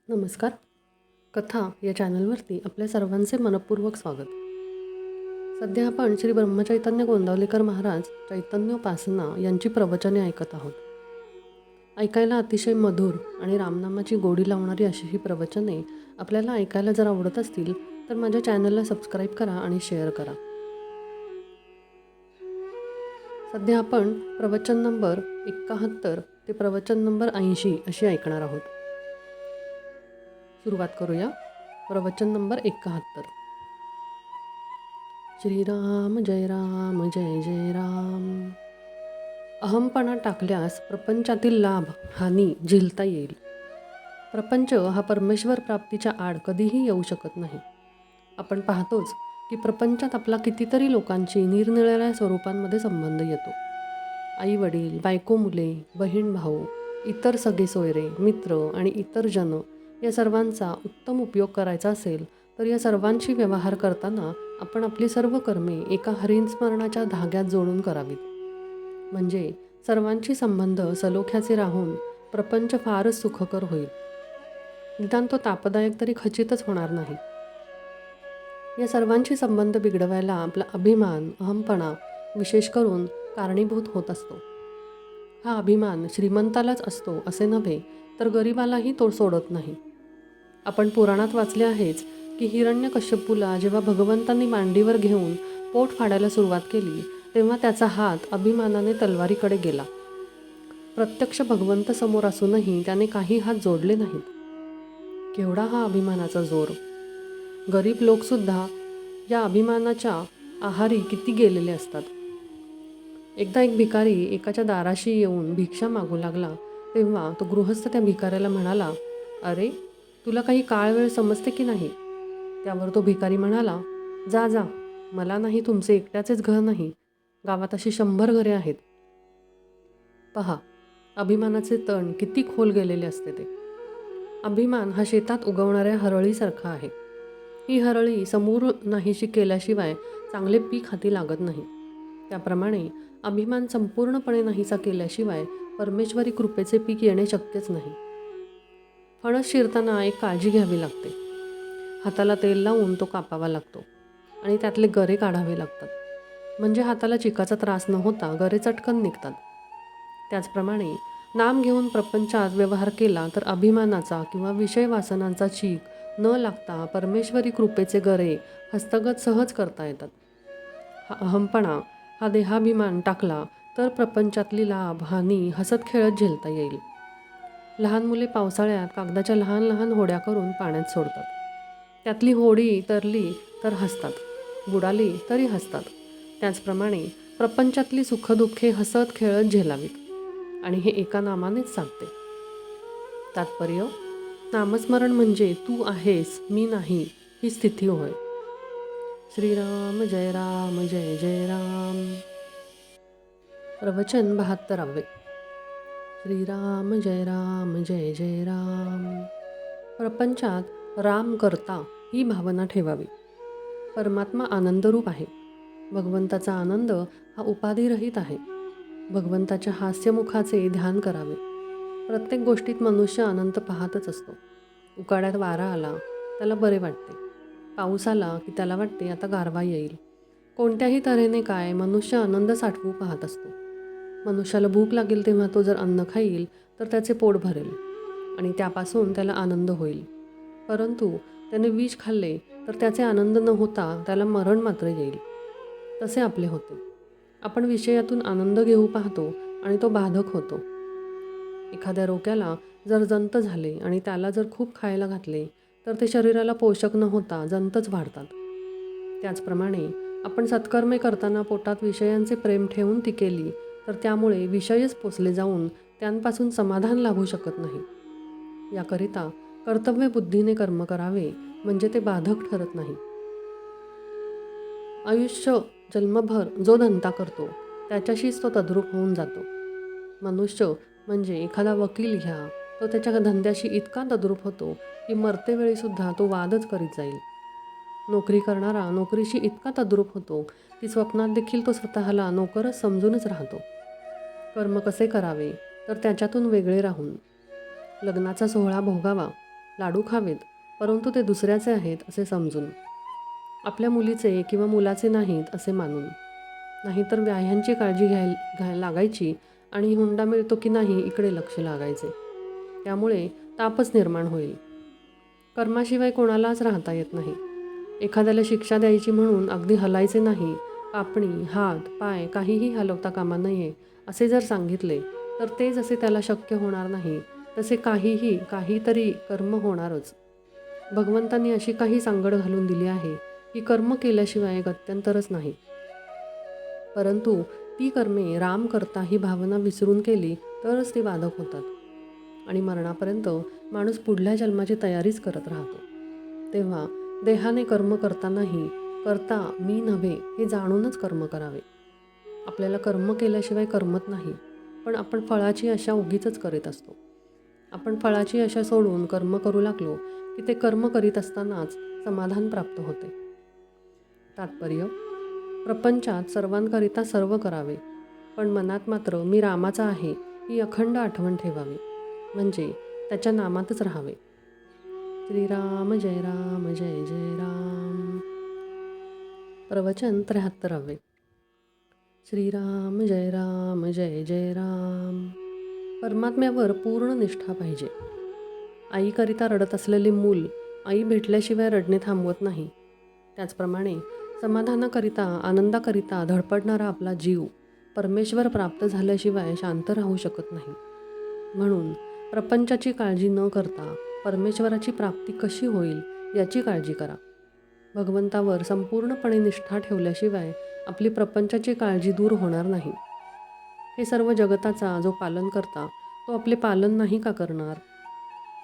नमस्कार. कथा या चॅनलवरती आपल्या सर्वांचे मनपूर्वक स्वागत. सध्या आपण श्री ब्रह्मचैतन्य गोंदावलेकर महाराज चैतन्योपासना यांची प्रवचने ऐकत आहोत. ऐकायला अतिशय मधुर आणि रामनामाची गोडी लावणारी अशी ही प्रवचने आपल्याला ऐकायला जर आवडत असतील तर माझ्या चॅनलला सबस्क्राईब करा आणि शेअर करा. सध्या आपण प्रवचन नंबर 71 ते प्रवचन नंबर 80 अशी ऐकणार आहोत. सुरुवात करूया. प्रवचन नंबर 71. श्रीराम जय राम जय जय राम. अहमपणा टाकल्यास प्रपंचातील लाभ हानी झेलता येईल. प्रपंच हा परमेश्वर प्राप्तीच्या आड कधीही येऊ शकत नाही. आपण पाहतोच की प्रपंचात आपला कितीतरी लोकांची निरनिराळ्या स्वरूपांमध्ये संबंध येतो. आई वडील, बायको मुले, बहीण भाऊ, इतर सगळे सोयरे, मित्र आणि इतर जन या सर्वांचा उत्तम उपयोग करायचा असेल तर या सर्वांशी व्यवहार करताना आपण आपली सर्व कर्मे एका हरिस्मरणाच्या धाग्यात जोडून करावीत. म्हणजे सर्वांची संबंध सलोख्याचे राहून प्रपंच फारच सुखकर होईल. निदान तो तापदायक तरी खचितच होणार नाही. या सर्वांशी संबंध बिघडवायला आपला अभिमान, अहमपणा विशेष करून कारणीभूत होत असतो. हा अभिमान श्रीमंतालाच असतो असे नव्हे तर गरिबालाही तो सोडत नाही. आपण पुराणात वाचले आहेच की हिरण्यकश्यपूला जेव्हा भगवंतांनी मांडीवर घेऊन पोट फाडायला सुरुवात केली तेव्हा त्याचा हात अभिमानाने तलवारीकडे गेला. प्रत्यक्ष भगवंत समोर असूनही त्याने काही हात जोडले नाहीत. केवढा हा अभिमानाचा जोर! गरीब लोकसुद्धा या अभिमानाच्या आहारी किती गेलेले असतात. एकदा एक भिकारी एकाच्या दाराशी येऊन भिक्षा मागू लागला तेव्हा तो गृहस्थ त्या भिकाऱ्याला म्हणाला, "अरे, तुला काही काळ वेळ समजते की नाही?" त्यावर तो भिकारी म्हणाला, "जा जा, मला नाही तुमचे एकट्याचेच घर नाही, गावात अशी 100 घरे आहेत." पहा, अभिमानाचे तण किती खोल गेलेले असते ते. अभिमान हा शेतात उगवणाऱ्या हरळीसारखा आहे. ही हरळी समूळ नाहीशी केल्याशिवाय चांगले पीक हाती लागत नाही. त्याप्रमाणे अभिमान संपूर्णपणे नाहीसा केल्याशिवाय परमेश्वरी कृपेचे पीक येणे शक्यच नाही. फणस शिरताना एक काळजी घ्यावी लागते. हाताला तेल लावून तो कापावा लागतो आणि त्यातले गरे काढावे लागतात. म्हणजे हाताला चिकाचा त्रास न होता गरे चटकन निघतात. त्याचप्रमाणे नाम घेऊन प्रपंचात व्यवहार केला तर अभिमानाचा किंवा विषय वासनांचा चीक न लागता परमेश्वरी कृपेचे गरे हस्तगत सहज करता येतात. हा अहमपणा, हा देहाभिमान टाकला तर प्रपंचातली लाभ हानी हसत खेळत झेलता येईल. लहान मुले पावसाळ्यात कागदाच्या लहान लहान होड्या करून पाण्यात सोडतात. त्यातली होडी तरली तर हसतात, बुडाली तरी हसतात. त्याचप्रमाणे प्रपंचातली सुखदुःखे हसत खेळत झेलावीत आणि हे एका नामानेच सांगते. तात्पर्य: नामस्मरण म्हणजे तू आहेस, मी नाही ही स्थिती होय. श्रीराम जय राम जय जय राम. प्रवचन 72. श्रीराम जय राम जय जय राम. प्रपंचात राम करता ही भावना ठेवावी. परमात्मा आनंदरूप आहे. भगवंताचा आनंद हा उपाधिरहित आहे. भगवंताच्या हास्यमुखाचे ध्यान करावे. प्रत्येक गोष्टीत मनुष्य अनंत पाहतच असतो. उकाड्यात वारा आला त्याला बरे वाटते. पाऊस आला की त्याला वाटते आता गारवा येईल. कोणत्याही तऱ्हेने काय मनुष्य आनंद साठवू पाहत असतो. मनुष्याला भूक लागेल तेव्हा तो जर अन्न खाईल तर त्याचे पोट भरेल आणि त्यापासून त्याला आनंद होईल. परंतु त्याने विष खाल्ले तर त्याचे आनंद न होता त्याला मरण मात्र येईल. तसे आपले होते. आपण विषयातून आनंद घेऊ पाहतो आणि तो बाधक होतो. एखाद्या रोग्याला जर जंत झाले आणि त्याला जर खूप खायला घातले तर ते शरीराला पोषक न होता जंतच वाढतात. त्याचप्रमाणे आपण सत्कर्मे करताना पोटात विषयांचे प्रेम ठेवून ती केली तर त्यामुळे विषयच पोसले जाऊन त्यांपासून समाधान लाभू शकत नाही. याकरिता कर्तव्यबुद्धीने कर्म करावे म्हणजे ते बाधक ठरत नाही. आयुष्य जन्मभर जो धंदा करतो त्याच्याशीच तो तद्रूप होऊन जातो. मनुष्य म्हणजे एखादा वकील घ्या, तो त्याच्या धंद्याशी इतका तद्रूप होतो की मरतेवेळीसुद्धा तो वादच करीत जाईल. नोकरी करणारा नोकरीशी इतका तद्रूप होतो की स्वप्नात देखील तो स्वतःला नोकरच समजूनच राहतो. कर्म कसे करावे तर त्याच्यातून वेगळे राहून. लग्नाचा सोहळा भोगावा लाडू खावेत, परंतु ते दुसऱ्याचे आहेत असे समजून, आपल्या मुलीचे किंवा मुलाचे नाहीत असे मानून, नाहीतर व्याह्यांची काळजी लागायची आणि हुंडा मिळतो की नाही इकडे लक्ष लागायचे. त्यामुळे तापच निर्माण होईल. कर्माशिवाय कोणालाच राहता येत नाही. एखाद्याला शिक्षा द्यायची म्हणून अगदी हलायचे नाही, पापणी, हात, पाय काहीही हलवता कामा नये असे जर सांगितले, तर ते जसे त्याला शक्य होणार नाही तसे काहीतरी कर्म होणारच. भगवंतांनी अशी काही सांगड घालून दिली आहे की कर्म केल्याशिवाय गत्यंतरच नाही. परंतु ती कर्मे राम करता ही भावना विसरून केली तरच ती बाधक होतात आणि मरणापर्यंत माणूस पुढल्या जन्माची तयारीच करत राहतो. तेव्हा देहाने कर्म करतानाही करता मी नव्हे हे जाणूनच कर्म करावे. आपल्याला कर्म केल्याशिवाय करमत नाही, पण आपण फळाची आशा उगीचच करीत असतो. आपण फळाची आशा सोडून कर्म करू लागलो की ते कर्म करीत असतानाच समाधान प्राप्त होते. तात्पर्य: प्रपंचात सर्वांकरिता सर्व करावे, पण मनात मात्र मी रामाचा आहे ही अखंड आठवण ठेवावी, म्हणजे त्याच्या नामातच राहावे. श्रीराम जय राम जय जय राम. प्रवचन 73. श्रीराम जय राम जय जय राम. परमात्म्यावर पूर्ण निष्ठा पाहिजे. आईकरिता रडत असलेले मूल आई भेटल्याशिवाय रडणे थांबवत नाही. त्याचप्रमाणे समाधानाकरिता आनंदाकरिता धडपडणारा आपला जीव परमेश्वर प्राप्त झाल्याशिवाय शांत राहू शकत नाही. म्हणून प्रपंचाची काळजी न करता परमेश्वराची प्राप्ती कशी होईल याची काळजी करा. भगवंतावर संपूर्णपणे निष्ठा ठेवल्याशिवाय आपली प्रपंचाची काळजी दूर होणार नाही. हे सर्व जगताचा जो पालन करता तो आपले पालन नाही का करणार?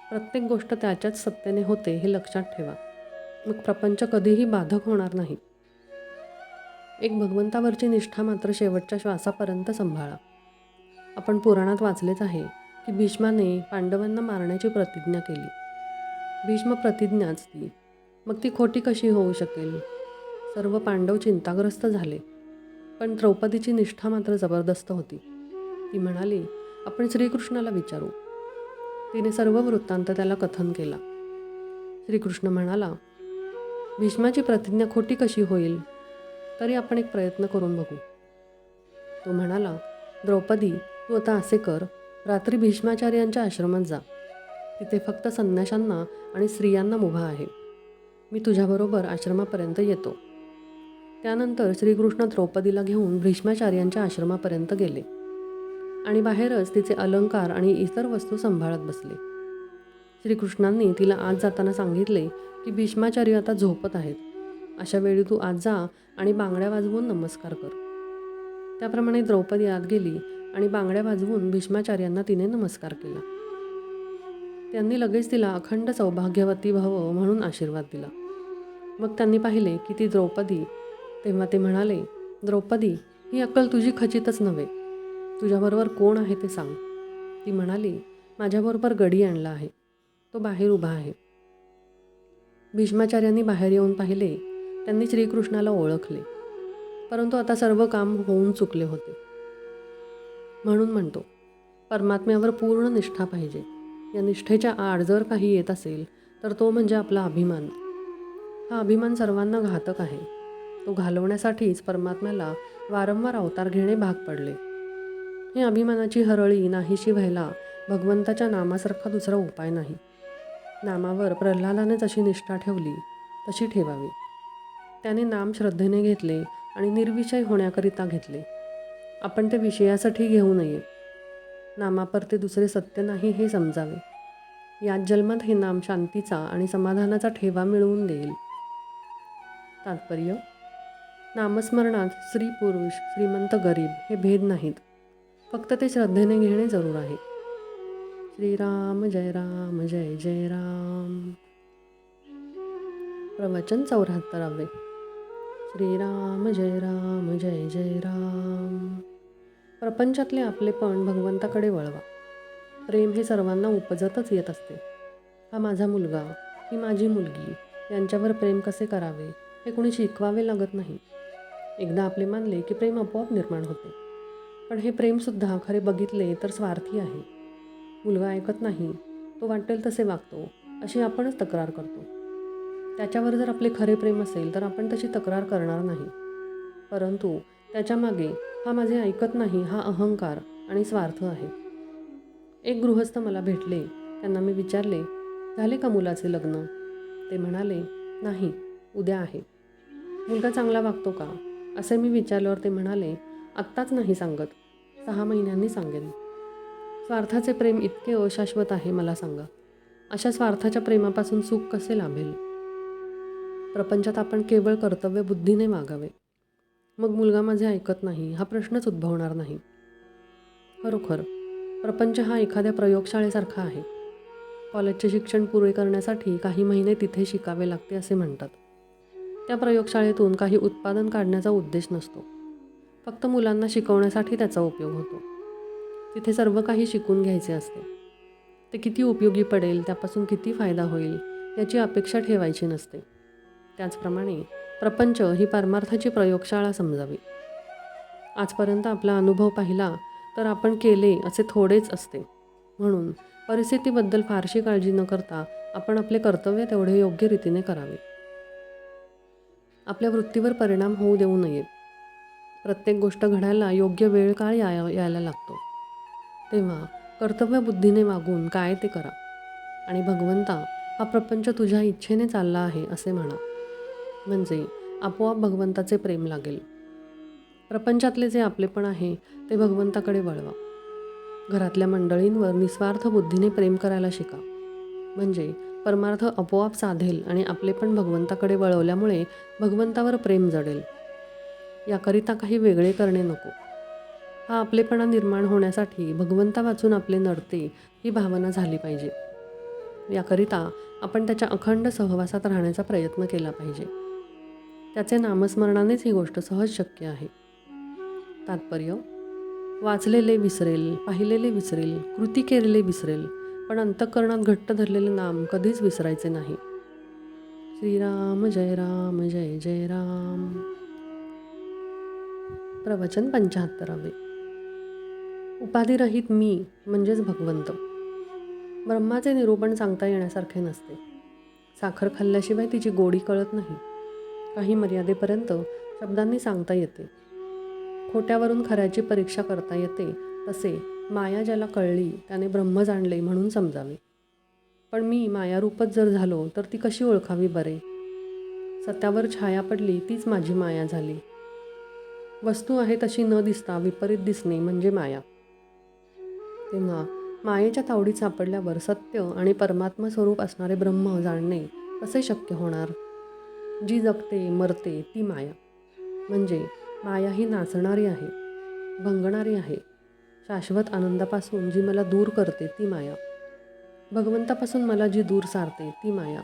प्रत्येक गोष्ट त्याच्याच सत्तेने होते हे लक्षात ठेवा. मग प्रपंच कधीही बाधक होणार नाही. एक भगवंतावरची निष्ठा मात्र शेवटच्या श्वासापर्यंत सांभाळा. आपण पुराणात वाचलेच आहे की भीष्माने पांडवांना मारण्याची प्रतिज्ञा केली. भीष्म प्रतिज्ञाच ती, मग ती खोटी कशी होऊ शकेल? सर्व पांडव चिंताग्रस्त झाले, पण द्रौपदीची निष्ठा मात्र जबरदस्त होती. ती म्हणाली, आपण श्रीकृष्णाला विचारू. तिने सर्व वृत्तांत त्याला कथन केला. श्रीकृष्ण म्हणाला, भीष्माची प्रतिज्ञा खोटी कशी होईल? तरी आपण एक प्रयत्न करून बघू. तो म्हणाला, द्रौपदी, तू आता असे कर, रात्री भीष्माचार्यांच्या आश्रमात जा. तिथे फक्त संन्याशांना आणि स्त्रियांना मुभा आहे. मी तुझ्याबरोबर आश्रमापर्यंत येतो. त्यानंतर श्रीकृष्ण द्रौपदीला घेऊन भीष्माचार्यांच्या आश्रमापर्यंत गेले आणि बाहेरच तिचे अलंकार आणि इतर वस्तू सांभाळत बसले. श्रीकृष्णांनी तिला आत जाताना सांगितले की भीष्माचार्य आता झोपत आहेत. अशा वेळी तू आत जा आणि बांगड्या वाजवून नमस्कार कर. त्याप्रमाणे द्रौपदी आत गेली आणि बांगड्या वाजवून भीष्माचार्यांना तिने नमस्कार केला. त्यांनी लगेच तिला अखंड सौभाग्यवती भव म्हणून आशीर्वाद दिला. मग त्यांनी पाहिले की ती द्रौपदी. तेव्हा ते म्हणाले, द्रौपदी, ही अक्कल तुझी खचितच नव्हे. तुझ्याबरोबर कोण आहे ते सांग. ती म्हणाली, माझ्याबरोबर गडी आणला आहे. तो बाहेर उभा आहे. भीष्माचार्यांनी बाहेर येऊन पाहिले. त्यांनी श्रीकृष्णाला ओळखले, परंतु आता सर्व काम होऊन चुकले होते. म्हणून म्हणतो, परमात्म्यावर पूर्ण निष्ठा पाहिजे. या निष्ठेच्या आड जर काही येत असेल तर तो म्हणजे आपला अभिमान. हा अभिमान सर्वांना घातक आहे. तो घालवण्यासाठीच परमात्म्याला वारंवार अवतार घेणे भाग पडले. ही अभिमानाची हरळी नाहीशी व्हायला भगवंताच्या नामासारखा दुसरा उपाय नाही. नामावर प्रल्हादाने जशी निष्ठा ठेवली तशी ठेवावी. त्याने नाम श्रद्धेने घेतले आणि निर्विषय होण्याकरिता घेतले. आपण ते विषयासाठी घेऊ नये. नामापरते दुसरे सत्य नाही हे समजावे. याच जन्मात हे नाम शांतीचा आणि समाधानाचा ठेवा मिळवून देईल. तात्पर्य: नामस्मरणात स्त्री पुरुष, श्रीमंत गरीब हे भेद नाहीत. फक्त ते श्रद्धेने घेणे जरूर आहे. श्रीराम जय राम जय जय राम. प्रवचन 74. श्रीराम जय राम जय जय राम. प्रपंचातले आपलेपण भगवंताकडे वळवा. प्रेम हे सर्वांना उपजतच येत असते. हा माझा मुलगा, ही माझी मुलगी यांच्यावर प्रेम कसे करावे हे कोणी शिकवावे लागत नाही. एकदा आपले मानले की प्रेम आपोआप निर्माण होते. पण हे प्रेमसुद्धा खरे बघितले तर स्वार्थी आहे. मुलगा ऐकत नाही, तो वाटेल तसे वागतो, अशी आपणच तक्रार करतो. त्याच्यावर जर आपले खरे प्रेम असेल तर आपण तशी तक्रार करणार नाही. परंतु त्याच्यामागे हा माझे ऐकत नाही हा अहंकार आणि स्वार्थ आहे. एक गृहस्थ मला भेटले. त्यांना मी विचारले, झाले का मुलाचे लग्न? ते म्हणाले, नाही, उद्या आहे. मुलगा चांगला वागतो का? असे मी विचारल्यावर ते म्हणाले, आत्ताच नाही सांगत, 6 महिन्यांनी सांगेन. स्वार्थाचे प्रेम इतके अशाश्वत आहे मला सांगा. अशा स्वार्थाच्या प्रेमापासून सुख कसे लाभेल? प्रपंचात आपण केवळ कर्तव्यबुद्धीने वागावे. मग मुलगा माझे ऐकत नाही हा प्रश्नच उद्भवणार नाही. खरोखर प्रपंच हा एखाद्या प्रयोगशाळेसारखा आहे. कॉलेजचे शिक्षण पुरे करण्यासाठी काही महिने तिथे शिकावे लागते असे म्हणतात. त्या प्रयोगशाळेतून काही उत्पादन काढण्याचा उद्देश नसतो. फक्त मुलांना शिकवण्यासाठी त्याचा उपयोग होतो. तिथे सर्व काही शिकून घ्यायचे असते. ते किती उपयोगी पडेल, त्यापासून किती फायदा होईल याची अपेक्षा ठेवायची नसते. त्याचप्रमाणे प्रपंच ही परमार्थाची प्रयोगशाळा समजावी. आजपर्यंत आपला अनुभव पाहिला तर आपण केले असे थोडेच असते. म्हणून परिस्थितीबद्दल फारशी काळजी न करता आपण आपले कर्तव्य तेवढे योग्य रीतीने करावे. आपल्या वृत्तीवर परिणाम होऊ देऊ नयेत. प्रत्येक गोष्ट घडायला योग्य वेळ काळ यायला लागतो. तेव्हा कर्तव्यबुद्धीने वागून काय ते करा आणि भगवंता, हा प्रपंच तुझ्या इच्छेने चालला आहे असे म्हणा. म्हणजे आपोआप भगवंताचे प्रेम लागेल. प्रपंचातले जे आपलेपण आहे ते भगवंताकडे वळवा. घरातल्या मंडळींवर निस्वार्थ बुद्धीने प्रेम करायला शिका. म्हणजे परमार्थ आपोआप साधेल आणि आपलेपण भगवंताकडे वळवल्यामुळे भगवंतावर प्रेम जडेल. याकरिता काही वेगळे करणे नको. हा आपलेपणा निर्माण होण्यासाठी भगवंता वाचून आपले नडते ही भावना झाली पाहिजे. याकरिता आपण त्याच्या अखंड सहवासात राहण्याचा प्रयत्न केला पाहिजे. त्याचे नामस्मरणानेच ही गोष्ट सहज शक्य आहे. तात्पर्य: वाचलेले विसरेल, पाहिलेले विसरेल, कृती केलेले विसरेल, पण अंतःकरणात घट्ट धरलेले नाम कधीच विसरायचे नाही. श्रीराम जय राम जय जय राम. प्रवचन 75. उपाधिरहित मी म्हणजेच भगवंत. ब्रह्माचे निरूपण सांगता येण्यासारखे नसते. साखर खाल्ल्याशिवाय तिची गोडी कळत नाही. काही मर्यादेपर्यंत शब्दांनी सांगता येते. खोट्यावरून खऱ्याची परीक्षा करता येते. तसे माया ज्याला कळली त्याने ब्रह्म जाणले म्हणून समजावे. पण मी मायारूपच जर झालो तर ती कशी ओळखावी बरे? सत्यावर छाया पडली तीच माझी माया झाली. वस्तू आहे तशी न दिसता विपरीत दिसणे म्हणजे माया. तेव्हा मायेच्या तावडीत सापडल्यावर सत्य आणि परमात्मा स्वरूप असणारे ब्रह्म जाणणे कसे शक्य होणार? जी जगते मरते ती माया. म्हणजे माया ही नाचणारी आहे, भंगणारी आहे. शाश्वत आनंदापासून जी मला दूर करते ती माया. भगवंतापासून मला जी दूर सारते ती माया.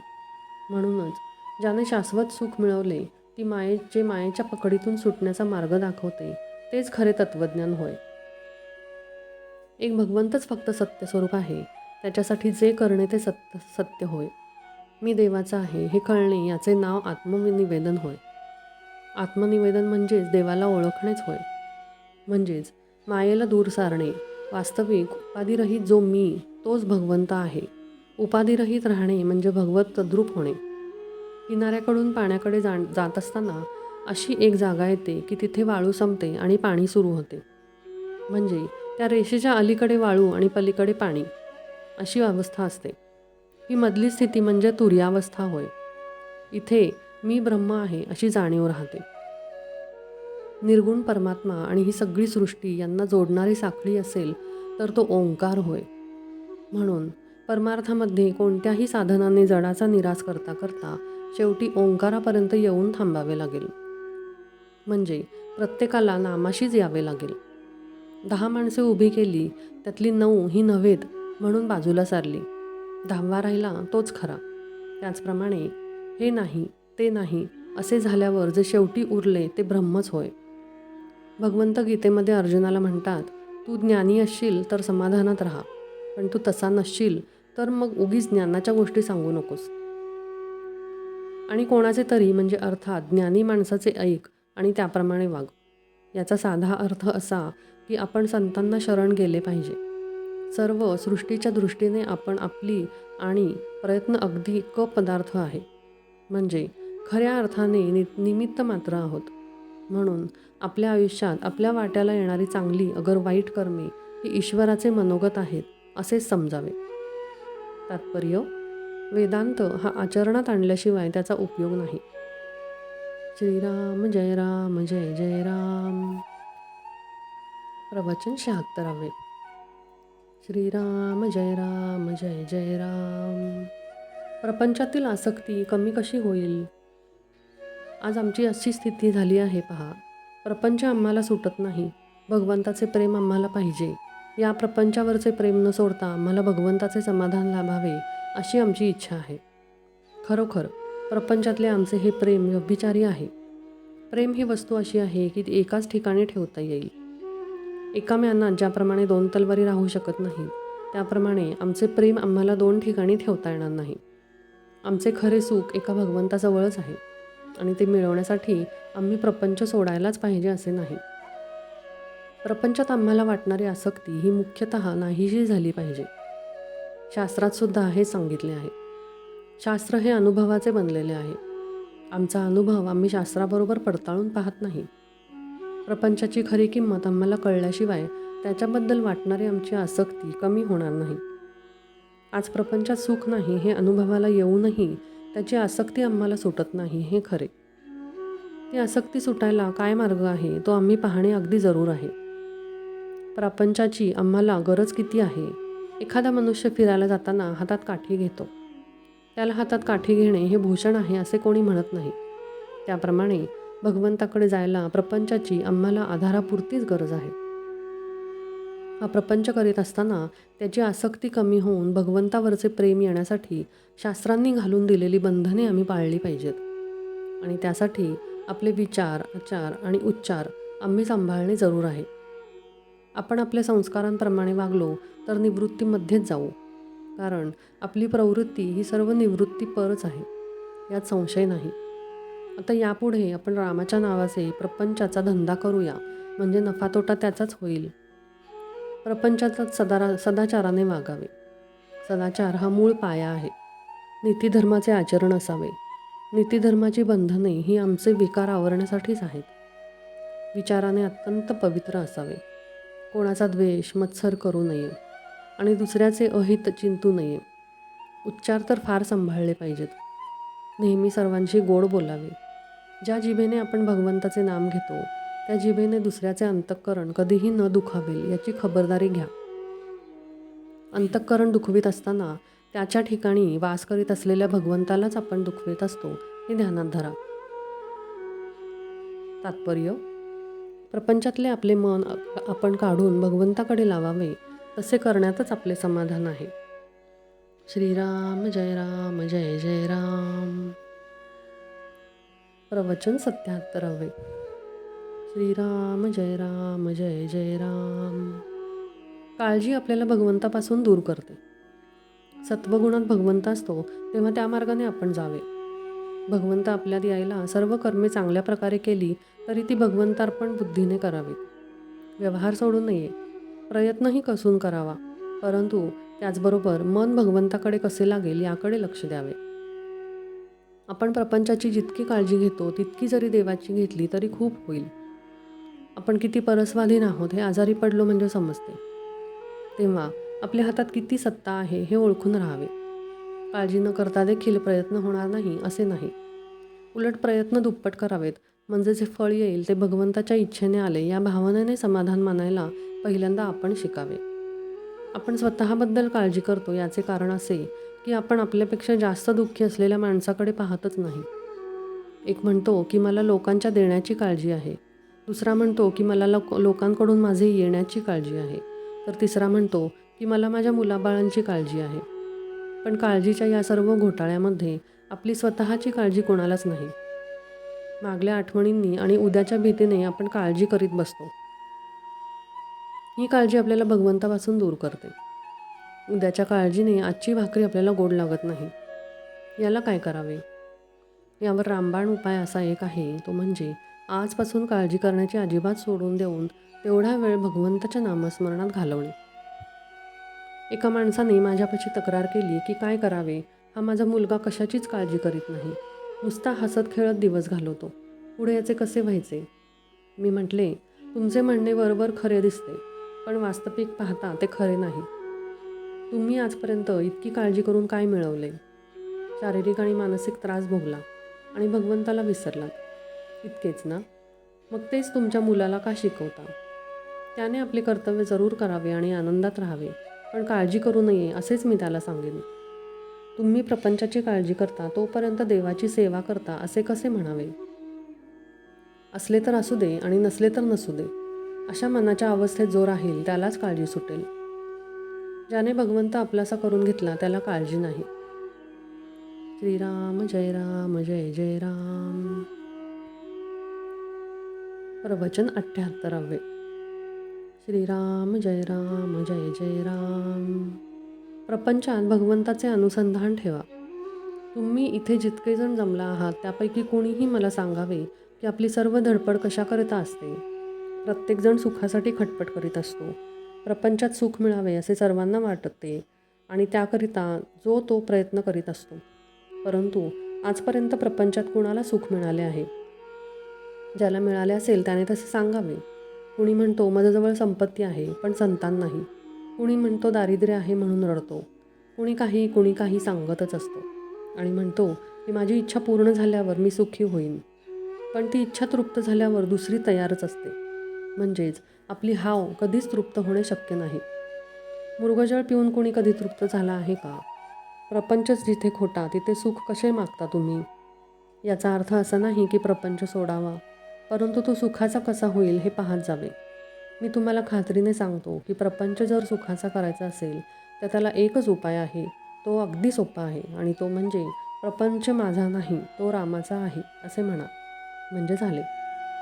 म्हणूनच ज्याने शाश्वत सुख मिळवले ती मायेच्या पकडीतून सुटण्याचा मार्ग दाखवते तेच खरे तत्त्वज्ञान होय. एक भगवंतच फक्त सत्य स्वरूप आहे. त्याच्यासाठी जे करणे ते सत्य होय. मी देवाचा आहे हे कळणे याचे नाव आत्मनिवेदन होय. आत्मनिवेदन म्हणजेच देवाला ओळखणेच होय. म्हणजेच मायेला दूर सारणे. वास्तविक उपाधिरहित जो मी तोच भगवंत आहे. उपाधिरहित राहणे म्हणजे भगवत तद्रूप होणे. किनाऱ्याकडून पाण्याकडे जात असताना अशी एक जागा येते की तिथे वाळू संपते आणि पाणी सुरू होते. म्हणजे त्या रेषेच्या अलीकडे वाळू आणि पलीकडे पाणी अशी अवस्था असते. ही मधली स्थिती म्हणजे तुर्यावस्था होय. इथे मी ब्रह्म आहे अशी जाणीव राहते. निर्गुण परमात्मा आणि ही सगळी सृष्टी यांना जोडणारी साखळी असेल तर तो ओंकार होय. म्हणून परमार्थामध्ये कोणत्याही साधनाने जडाचा निराश करता करता शेवटी ओंकारापर्यंत येऊन थांबावे लागेल. म्हणजे प्रत्येकाला नामाशीच यावे लागेल. 10 माणसे उभी केली त्यातली 9 ही नव्हेत म्हणून बाजूला सारली. 10वा राहिला तोच खरा. त्याचप्रमाणे हे नाही ते नाही असे झाल्यावर जे शेवटी उरले ते ब्रह्मच होय. भगवंत गीतेमध्ये अर्जुनाला म्हणतात, तू ज्ञानी असशील तर समाधानात राहा, पण तू तसा नसशील तर मग उगीच ज्ञानाच्या गोष्टी सांगू नकोस. आणि कोणाचे तरी म्हणजे अर्थात ज्ञानी माणसाचे ऐक आणि त्याप्रमाणे वाग. याचा साधा अर्थ असा की आपण संतांना शरण गेले पाहिजे. सर्व सृष्टीच्या दृष्टीने आपण आपली आणि प्रयत्न अगदी पदार्थ आहे, म्हणजे खऱ्या अर्थाने निमित्त मात्र आहोत. म्हणून आपल्या आयुष्यात आपल्या वाट्याला येणारी चांगली अगर वाईट कर्मे ही ईश्वराचे मनोगत आहेत असेच समजावे. तात्पर्य: वेदांत हा आचरणात आणल्याशिवाय त्याचा उपयोग नाही. श्रीराम जय राम जय जय राम. प्रवचन 76. श्रीराम जय राम जय जय राम. प्रपंचातील आसक्ती कमी कशी होईल? आज आमची अशी स्थिती झाली आहे पहा. प्रपंच आम्हाला सुटत नाही. भगवंताचे प्रेम आम्हाला पाहिजे. या प्रपंचावरचे प्रेम न सोडता आम्हाला भगवंताचे समाधान लाभावे अशी आमची इच्छा आहे. खरोखर प्रपंचातले आमचे हे प्रेम व्यभिचारी आहे. प्रेम ही वस्तू अशी आहे की ती एकाच ठिकाणी ठेवता येईल. एका म्यानात ज्याप्रमाणे 2 तलवारी राहू शकत नाहीत, त्याप्रमाणे आमचे प्रेम आम्हाला 2 ठिकाणी ठेवता येणार नाही. आमचे खरे सुख एका भगवंताजवळच आहे आणि ते मिळवण्यासाठी आम्ही प्रपंच सोडायलाच पाहिजे असे नाही. प्रपंचात आम्हाला वाटणारी आसक्ती ही मुख्यतः नाहीशी झाली पाहिजे. शास्त्रात सुद्धा हे सांगितले आहे. शास्त्र हे अनुभवाचे बनलेले आहे. आमचा अनुभव आम्ही शास्त्राबरोबर पडताळून पाहत नाही. प्रपंचाची खरी किंमत आम्हाला कळल्याशिवाय त्याच्याबद्दल वाटणारी आमची आसक्ती कमी होणार नाही. आज प्रपंचात सुख नाही हे अनुभवाला येऊनही त्याची आसक्ती आम्हाला सुटत नाही हे खरे. ती आसक्ती सुटायला काय मार्ग आहे तो आम्ही पाहणे अगदी जरूर आहे. प्रपंचाची आम्हाला गरज किती आहे? एखादा मनुष्य फिरायला जाताना हातात काठी घेतो. त्याला हातात काठी घेणे हे भूषण आहे असे कोणी म्हणत नाही. त्याप्रमाणे भगवंताकडे जायला प्रपंचाची आम्हाला आधारापुरतीच गरज आहे. हा प्रपंच करीत असताना त्याची आसक्ती कमी होऊन भगवंतावरचे प्रेम येण्यासाठी शास्त्रांनी घालून दिलेली बंधने आम्ही पाळली पाहिजेत. आणि त्यासाठी आपले विचार, आचार आणि उच्चार आम्ही सांभाळणे जरूर आहे. आपण आपल्या संस्कारांप्रमाणे वागलो तर निवृत्तीमध्येच जाऊ. कारण आपली प्रवृत्ती ही सर्व निवृत्तीपरच आहे, यात संशय नाही. आता यापुढे आपण रामाच्या नावाचे प्रपंचाचा धंदा करूया, म्हणजे नफा तोटा त्याचाच होईल. प्रपंचात सदाचाराने वागावे. सदाचार हा मूळ पाया आहे. नीतिधर्माचे आचरण असावे. नीतिधर्माची बंधने ही आमचे विकार आवरण्यासाठीच आहेत. विचाराने अत्यंत पवित्र असावे. कोणाचा द्वेष, मत्सर करू नये आणि दुसऱ्याचे अहित चिंतू नये. उच्चार तर फार सांभाळले पाहिजेत. नेहमी सर्वांशी गोड बोलावे. ज्या जिभेने आपण भगवंताचे नाम घेतो त्या जिभेने दुसऱ्याचे अंतःकरण कधीही न दुखावेल याची खबरदारी घ्या. अंतःकरण दुखवीत असताना त्याच्या ठिकाणी वास करीत असलेल्या भगवंतालाच आपण दुखवीत असतो हे ध्यानात धरा. तात्पर्य: प्रपंचातले आपले मन आपण काढून भगवंताकडे लावावे, तसे करण्यातच आपले समाधान आहे. श्रीराम जय राम जय जय राम. प्रवचन 77. श्रीराम जय राम जय जय राम. काळजी आपल्याला भगवंतापासून दूर करते. सत्वगुणात भगवंत असतो तेव्हा त्या मार्गाने आपण जावे. भगवंत आपल्यात यायला सर्व कर्मे चांगल्या प्रकारे केली तरी ती भगवंतार्पण बुद्धीने करावी. व्यवहार सोडू नये. प्रयत्नही कसून करावा, परंतु त्याचबरोबर मन भगवंताकडे कसे लागेल याकडे लक्ष द्यावे. आपण प्रपंचाची जितकी काळजी घेतो तितकी जरी देवाची घेतली तरी खूप होईल. आपण किती परस्वाधीन आहोत हे आजारी पडलो म्हणजे समजते. तेव्हा आपल्या हातात किती सत्ता आहे हे ओळखून राहावे. काळजी न करता देखील प्रयत्न होणार नाही असे नाही. उलट प्रयत्न दुप्पट करावेत, म्हणजे जे फळ येईल ते भगवंताच्या इच्छेने आले या भावनेने समाधान मानायला पहिल्यांदा आपण शिकावे. आपण स्वतःबद्दल काळजी करतो याचे कारण असे की आपण आपल्यापेक्षा जास्त दुःखी असलेल्या माणसाकडे पाहतच नाही. एक म्हणतो की मला लोकांच्या देण्याची काळजी आहे. दुसरा म्हणतो की मला लोकांकडून माझे येण्याची काळजी आहे. तर तिसरा म्हणतो की मला माझ्या मुलाबाळांची काळजी आहे. पण काळजीच्या या सर्व घोटाळ्यामध्ये आपली स्वतःची काळजी कोणालाच नाही. मागल्या आठवणींनी आणि उद्याच्या भीतीने आपण काळजी करीत बसतो. ही काळजी आपल्याला भगवंतापासून दूर करते. उद्याच्या काळजीने आजची भाकरी आपल्याला गोड लागत नाही. याला काय करावे? यावर रामबाण उपाय असा एक आहे, तो म्हणजे आजपासून काळजी करण्याची अजिबात सोडून देऊन तेवढा वेळ भगवंताच्या नामस्मरणात घालवणे. एका माणसाने माझ्यापाशी तक्रार केली की काय करावे, हा माझा मुलगा कशाचीच काळजी करीत नाही, नुसता हसत खेळत दिवस घालवतो. पुढे याचे कसे व्हायचे? मी म्हटले, तुमचे म्हणणे बरोबर खरे दिसते, पण वास्तविक पाहता ते खरे नाही. तुम्ही आजपर्यंत इतकी काळजी करून काय मिळवले? शारीरिक आणि मानसिक त्रास भोगला आणि भगवंताला विसरलात. इतकेच ना? मग तेच तुमच्या मुलाला का शिकवता? त्याने आपले कर्तव्य जरूर करावे आणि आनंदात राहावे, पण काळजी करू नये असेच मी त्याला सांगेन. तुम्ही प्रपंचाची काळजी करता तोपर्यंत देवाची सेवा करता असे कसे म्हणावे? असले तर असू दे आणि नसले तर नसू दे, अशा मनाच्या अवस्थेत जो राहील त्यालाच काळजी सुटेल. ज्याने भगवंत आपलासा करून घेतला त्याला काळजी नाही. श्रीराम जय जय राम. प्रवचन 78. श्रीराम जय जय राम. प्रपंचात भगवंताचे अनुसंधान ठेवा. तुम्ही इथे जितके जण जमला आहात त्यापैकी कोणीही मला सांगावे की आपली सर्व धडपड कशाकरिता असते. प्रत्येकजण सुखासाठी खटपट करीत असतो. प्रपंचात सुख मिळावे असे सर्वांना वाटते आणि त्याकरिता जो तो प्रयत्न करीत असतो. परंतु आजपर्यंत प्रपंचात कुणाला सुख मिळाले आहे? ज्याला मिळाले असेल त्याने तसे सांगावे. कुणी म्हणतो माझ्याजवळ संपत्ती आहे पण संतान नाही. कुणी म्हणतो दारिद्र्य आहे म्हणून रडतो. कुणी काही सांगतच असतो आणि म्हणतो की माझी इच्छा पूर्ण झाल्यावर मी सुखी होईन. पण ती इच्छा तृप्त झाल्यावर दुसरी तयारच असते. म्हणजेच आपली हाव कधीच तृप्त होणे शक्य नाही. मृगजळ पिऊन कुणी कधी तृप्त झाला आहे का? प्रपंचच जिथे खोटा तिथे सुख कसे मागता तुम्ही? याचा अर्थ असा नाही की प्रपंच सोडावा, परंतु तो सुखाचा कसा होईल हे पाहत जावे. मी तुम्हाला खात्रीने सांगतो की प्रपंच जर सुखाचा करायचा असेल तर त्याला एकच उपाय आहे. तो अगदी सोपा आहे आणि तो म्हणजे प्रपंच माझा नाही, तो रामाचा आहे असे म्हणा, म्हणजे झाले.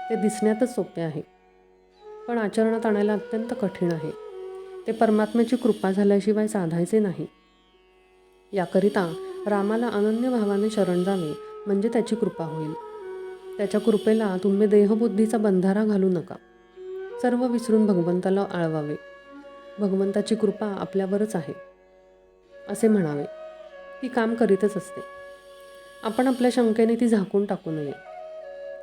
ते दिसण्यातच सोपे आहे, पण आचरणात आणायला अत्यंत कठीण आहे. ते परमात्म्याची कृपा झाल्याशिवाय साधायचे नाही. याकरिता रामाला अनन्य भावाने शरण जावे म्हणजे त्याची कृपा होईल. त्याच्या कृपेला तुम्ही देहबुद्धीचा बंधारा घालू नका. सर्व विसरून भगवंताला आळवावे. भगवंताची कृपा आपल्यावरच आहे असे म्हणावे. ती काम करीतच असते. आपण आपल्या शंकेने ती झाकून टाकू नये.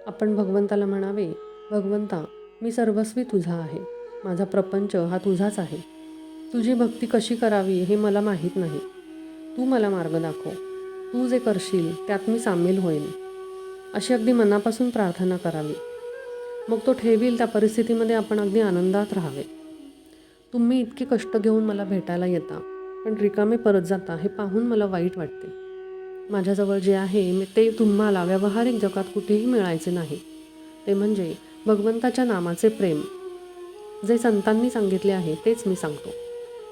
आपण भगवंताला म्हणावे, भगवंता मी सर्वस्वी तुझा आहे. माझा प्रपंच हा तुझाच आहे. तुझी भक्ती कशी करावी हे मला माहीत नाही. तू मला मार्ग दाखव. तू जे करशील त्यात मी सामील होईन अशी अगदी मनापासून प्रार्थना करावी. मग तो ठेवील त्या परिस्थितीमध्ये आपण अगदी आनंदात राहावे. तुम्ही इतके कष्ट घेऊन मला भेटायला येता पण रिकामे परत जाता हे पाहून मला वाईट वाटते. माझ्याजवळ जे आहे ते तुम्हाला व्यावहारिक जगात कुठेही मिळायचे नाही. ते म्हणजे भगवंताच्या नामाचे प्रेम. जे संतांनी सांगितले आहे तेच मी सांगतो.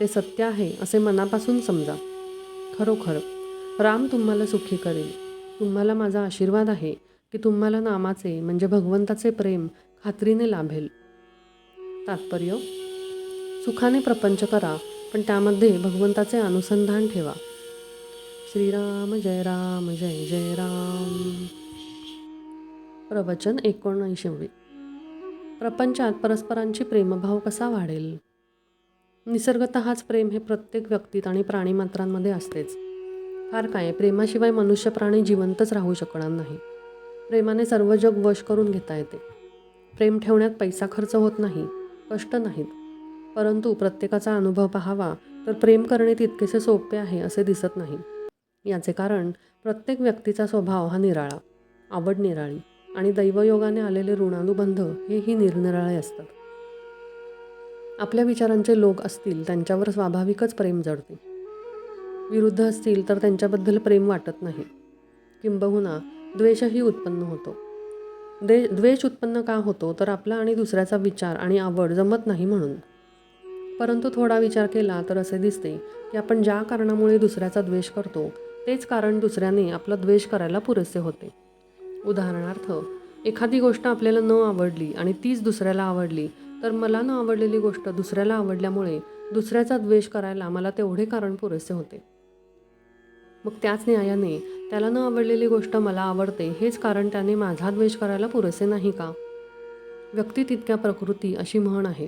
ते सत्य आहे असे मनापासून समजा. खरोखर राम तुम्हाला सुखी करेल. तुम्हाला माझा आशीर्वाद आहे की तुम्हाला नामाचे म्हणजे भगवंताचे प्रेम खात्रीने लाभेल. तात्पर्य: सुखाने प्रपंच करा पण त्यामध्ये भगवंताचे अनुसंधान ठेवा. श्रीराम जय जय राम. प्रवचन 79. प्रपंचात परस्परांची प्रेमभाव कसा वाढेल? निसर्गतःच प्रेम हे प्रत्येक व्यक्तीत आणि प्राणीमात्रांमध्ये असतेच. फार काय, प्रेमाशिवाय मनुष्य प्राणी जिवंतच राहू शकणार नाही. प्रेमाने सर्व जग वश करून घेता येते. प्रेम ठेवण्यात पैसा खर्च होत नाही, कष्ट नाहीत. परंतु प्रत्येकाचा अनुभव पाहावा तर प्रेम करणे तितकेसे सोपे आहे असे दिसत नाही. याचे कारण प्रत्येक व्यक्तीचा स्वभाव हा निराळा, आवड निराळी आणि दैवयोगाने आलेले ऋणानुबंध हेही निरनिराळे असतात. आपल्या विचारांचे लोक असतील त्यांच्यावर स्वाभाविकच प्रेम जडते. विरुद्ध असतील तर त्यांच्याबद्दल प्रेम वाटत नाही. किंबहुना द्वेषही उत्पन्न होतो. द्वेष उत्पन्न का होतो तर आपला आणि दुसऱ्याचा विचार आणि आवड जमत नाही म्हणून. परंतु थोडा विचार केला तर असे दिसते की आपण ज्या कारणामुळे दुसऱ्याचा द्वेष करतो तेच कारण दुसऱ्याने आपला द्वेष करायला पुरेसे होते. उदाहरणार्थ, एखादी गोष्ट आपल्याला न आवडली आणि तीच दुसऱ्याला आवडली तर मला न आवडलेली गोष्ट दुसऱ्याला आवडल्यामुळे दुसऱ्याचा द्वेष करायला मला तेवढे कारण पुरेसे होते. मग त्याच न्यायाने त्याला न आवडलेली गोष्ट मला आवडते हेच कारण त्याने माझा द्वेष करायला पुरेसे नाही का? व्यक्ती तितक्या प्रकृती अशी म्हण आहे.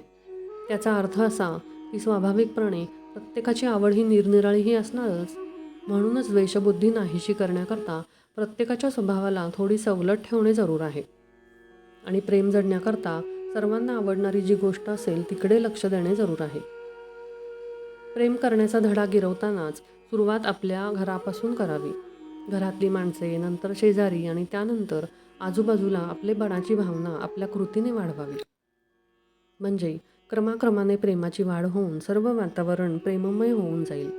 त्याचा अर्थ असा की स्वाभाविकपणे प्रत्येकाची आवड ही निरनिराळीही असणारच. म्हणूनच द्वेषबुद्धी नाहीशी करण्याकरता प्रत्येकाच्या स्वभावाला थोडी सवलत ठेवणे जरूर आहे. आणि प्रेम जडण्याकरता सर्वांना आवडणारी जी गोष्ट असेल तिकडे लक्ष देणे जरूर आहे. प्रेम करण्याचा धडा गिरवतानाच सुरुवात आपल्या घरापासून करावी. घरातली माणसे, नंतर शेजारी आणि त्यानंतर आजूबाजूला आपलेपणाची भावना आपल्या कृतीने वाढवावी. म्हणजे क्रमाक्रमाने प्रेमाची वाढ होऊन सर्व वातावरण प्रेममय होऊन जाईल.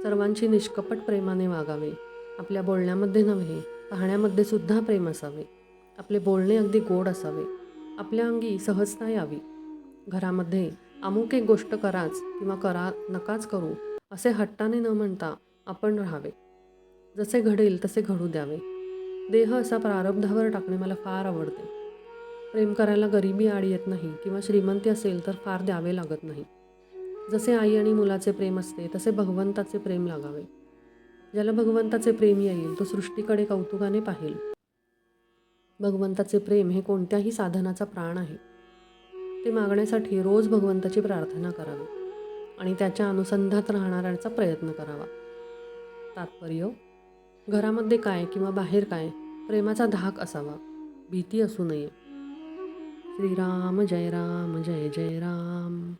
सर्वांची निष्कपट प्रेमाने वागावे. आपल्या बोलण्यामध्ये नव्हे, पाहण्यामध्ये सुद्धा प्रेम असावे. आपले बोलणे अगदी गोड असावे. आपल्या अंगी सहजता यावी. घरामध्ये अमुक एक गोष्ट कराच किंवा नकाच करू असे हट्टाने न म्हणता आपण राहावे. जसे घडेल तसे घडू द्यावे. देह असा प्रारब्धावर टाकणे मला फार आवडते. प्रेम करायला गरिबी आड येत नाही किंवा श्रीमंती असेल तर फार द्यावे लागत नाही. जसे आई आणि मुलाचे प्रेम असते तसे भगवंताचे प्रेम लागावे. ज्याला भगवंताचे प्रेम येईल तो सृष्टीकडे कौतुकाने पाहिल. भगवंताचे प्रेम हे कोणत्याही साधनाचा प्राण आहे. ते मागण्यासाठी रोज भगवंताची प्रार्थना करावी आणि त्याच्या अनुसंधात राहणाऱ्याचा प्रयत्न करावा. तात्पर्य: घरामध्ये काय किंवा बाहेर काय, प्रेमाचा धाक असावा, भीती असू नये. श्रीराम जय राम जय जय राम.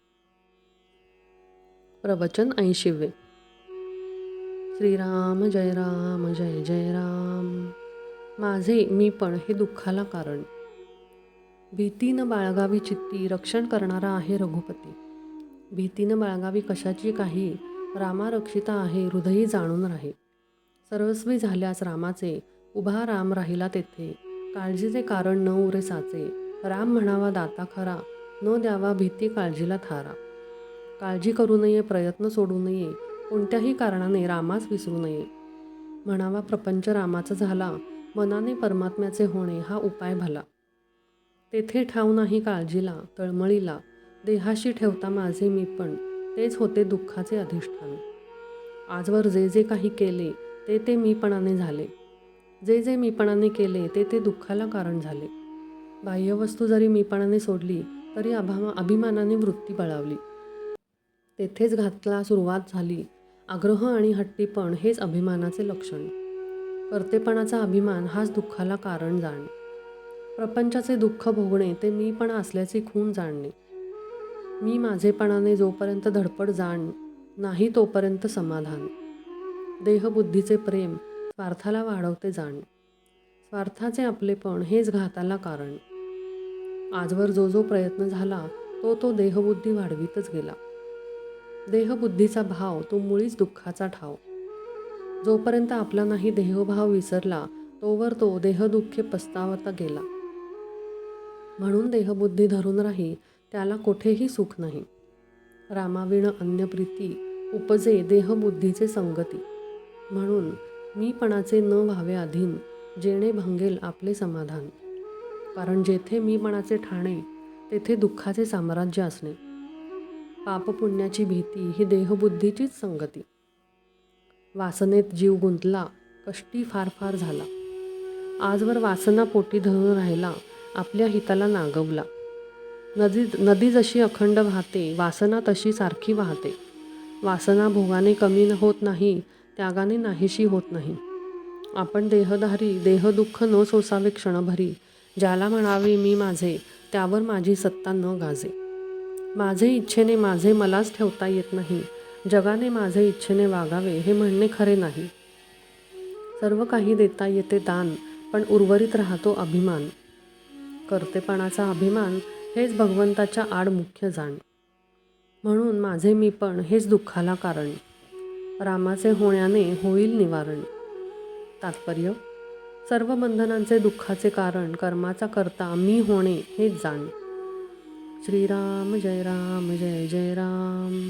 प्रवचन 80. श्रीराम जय राम जय जय राम. माझे मीपण हे दुःखाला कारण. भीती न बाळगावी चित्ती, रक्षण करणारा आहे रघुपती. भीती न बाळगावी कशाची काही, रामा रक्षिता आहे हृदयी जाणून राहे. सर्वस्वी झाल्यास रामाचे, उभा राम राहिला तेथे. काळजीचे कारण न उरे साचे, राम म्हणावा दाता खरा, न द्यावा भीती काळजीला थारा. काळजी करू नये, प्रयत्न सोडू नये, कोणत्याही कारणाने रामास विसरू नये. म्हणावा प्रपंच रामाचा झाला, मनाने परमात्म्याचे होणे हा उपाय भला. तेथे ठाव नाही काळजीला, तळमळीला, देहाशी ठेवता माझे मीपण, तेच होते दुःखाचे अधिष्ठान. आजवर जे जे काही केले ते ते मीपणाने झाले. जे जे मीपणाने केले ते ते दुःखाला कारण झाले. बाह्यवस्तू जरी मीपणाने सोडली तरी अभिमानाने वृत्ती बळावली. तेथेच घातला सुरुवात झाली. आग्रह आणि हट्टीपण हेच अभिमानाचे लक्षण. कर्तेपणाचा अभिमान हाच दुःखाला कारण जाण. प्रपंचाचे दुःख भोगणे ते मीपणा असल्याचे खूण जाणणे. मी माझेपणाने जोपर्यंत धडपड जाण नाही तोपर्यंत समाधान. देहबुद्धीचे प्रेम स्वार्थाला वाढवते जाण. स्वार्थाचे आपलेपण हेच घाताला कारण. आजवर जो जो प्रयत्न झाला तो तो देहबुद्धी वाढवीतच गेला. देहबुद्धीचा भाव तो मुळीच दुःखाचा ठाव. जोपर्यंत आपला नाही देहभाव विसरला तोवर तो देहदुःखे पस्तावता गेला. म्हणून देहबुद्धी धरून राही त्याला कोठेही सुख नाही. रामाविण अन्य प्रीती उपजे देहबुद्धीचे संगती. म्हणून मीपणाचे न व्हावे अधीन, जेणे भंगेल आपले समाधान. कारण जेथे मीपणाचे ठाणे तेथे दुःखाचे साम्राज्य असणे. पापपुण्याची भीती ही देहबुद्धीचीच संगती. वासनेत जीव गुंतला, कष्टी फार फार झाला. आजवर वासना पोटी धरून राहिला, आपल्या हिताला नागवला. नदी जशी अखंड वाहते, वासना तशी सारखी वाहते. वासना भोगाने कमी होत नाही, त्यागाने नाहीशी होत नाही. आपण देहधारी, देहदुःख न सोसावे क्षणभरी. ज्याला म्हणावे मी माझे, त्यावर माझी सत्ता न गाजे. माझे इच्छेने माझे मलाच ठेवता येत नाही. जगाने माझे इच्छेने वागावे हे म्हणणे खरे नाही. सर्व काही देता येते दान, पण उर्वरित राहतो अभिमान. कर्तेपणाचा अभिमान हेच भगवंताच्या आड मुख्य जाण. म्हणून माझे मीपण हेच दुःखाला कारण. रामाचे होण्याने होईल निवारण. तात्पर्य: सर्व बंधनांचे दुःखाचे कारण कर्माचा करता मी होणे हेच जाण. श्रीराम जय राम जय जय राम.